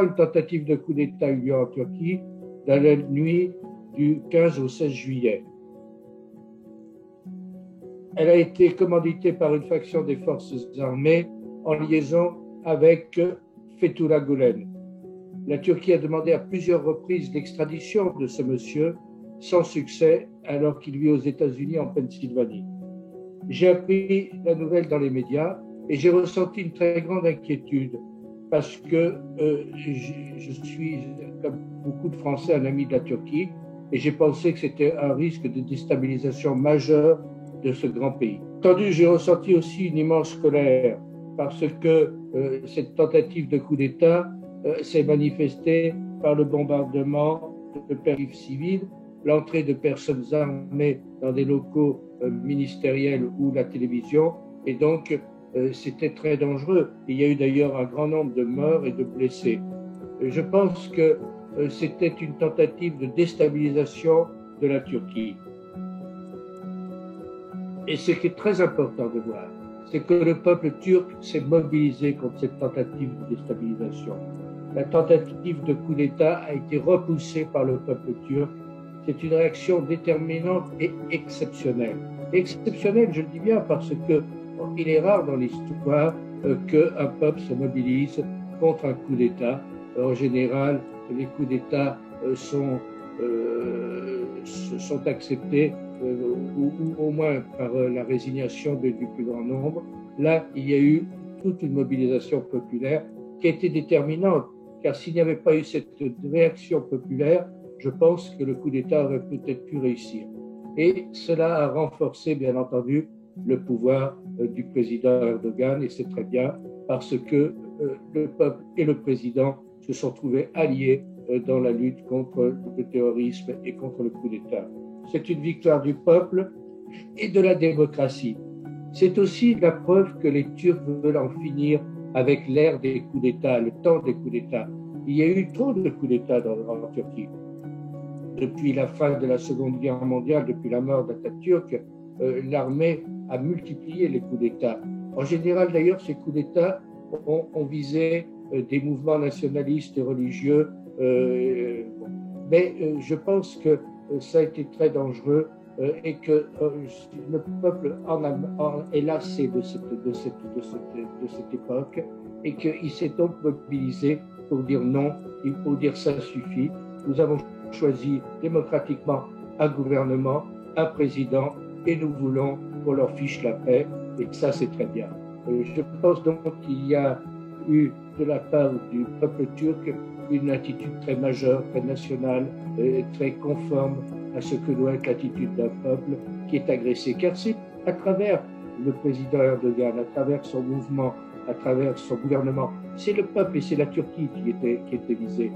une tentative de coup d'État eut lieu en Turquie dans la nuit du 15 au 16 juillet. Elle a été commanditée par une faction des forces armées en liaison avec Fethullah Gülen. La Turquie a demandé à plusieurs reprises l'extradition de ce monsieur, sans succès, alors qu'il vit aux États-Unis en Pennsylvanie. J'ai appris la nouvelle dans les médias et j'ai ressenti une très grande inquiétude parce que je suis, comme beaucoup de Français, un ami de la Turquie et j'ai pensé que c'était un risque de déstabilisation majeure de ce grand pays. Entendu, j'ai ressenti aussi une immense colère parce que cette tentative de coup d'État s'est manifestée par le bombardement de périphéries civiles, l'entrée de personnes armées dans des locaux ministériels ou la télévision, et donc c'était très dangereux. Il y a eu d'ailleurs un grand nombre de morts et de blessés. Je pense que c'était une tentative de déstabilisation de la Turquie. Et ce qui est très important de voir, c'est que le peuple turc s'est mobilisé contre cette tentative de déstabilisation. La tentative de coup d'État a été repoussée par le peuple turc. C'est une réaction déterminante et exceptionnelle. Exceptionnelle, je le dis bien, parce que il est rare dans l'histoire qu'un peuple se mobilise contre un coup d'État. En général, les coups d'État sont acceptés ou au moins par la résignation du plus grand nombre. Là, il y a eu toute une mobilisation populaire qui a été déterminante, car s'il n'y avait pas eu cette réaction populaire, je pense que le coup d'État aurait peut-être pu réussir. Et cela a renforcé, bien entendu, le pouvoir du président Erdogan, et c'est très bien, parce que le peuple et le président se sont trouvés alliés dans la lutte contre le terrorisme et contre le coup d'État. C'est une victoire du peuple et de la démocratie. C'est aussi la preuve que les Turcs veulent en finir avec l'ère des coups d'État, le temps des coups d'État. Il y a eu trop de coups d'État en Turquie. Depuis la fin de la Seconde Guerre mondiale, depuis la mort d'Atatürk, l'armée a multiplié les coups d'État. En général, d'ailleurs, ces coups d'État ont visé des mouvements nationalistes et religieux, mais je pense que ça a été très dangereux et que le peuple est lassé de cette époque et qu'il s'est donc mobilisé pour dire non, il faut dire ça suffit. Nous avons choisi démocratiquement un gouvernement, un président, et nous voulons qu'on leur fiche la paix, et ça c'est très bien. Je pense donc qu'il y a eu de la part du peuple turc une attitude très majeure, très nationale, très conforme à ce que doit être l'attitude d'un peuple qui est agressé. Car c'est à travers le président Erdogan, à travers son mouvement, à travers son gouvernement, c'est le peuple et c'est la Turquie qui était visée.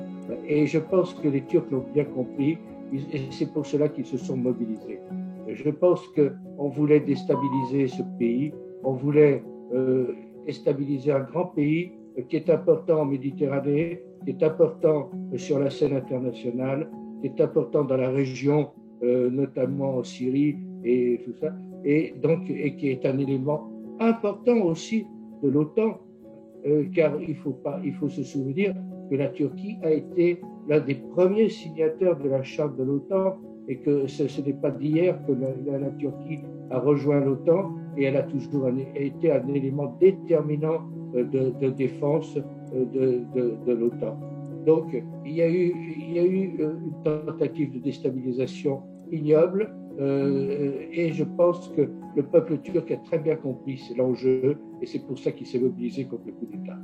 Et je pense que les Turcs l'ont bien compris et c'est pour cela qu'ils se sont mobilisés. Je pense qu'on voulait déstabiliser ce pays, on voulait déstabiliser un grand pays qui est important en Méditerranée, qui est important sur la scène internationale, qui est important dans la région, notamment en Syrie et tout ça, et qui est un élément important aussi de l'OTAN, car il faut se souvenir que la Turquie a été l'un des premiers signataires de la charte de l'OTAN et que ce n'est pas d'hier que la Turquie a rejoint l'OTAN et elle a toujours été un élément déterminant de défense de l'OTAN. Donc il y a eu une tentative de déstabilisation ignoble et je pense que le peuple turc a très bien compris l'enjeu et c'est pour ça qu'il s'est mobilisé contre le coup d'État.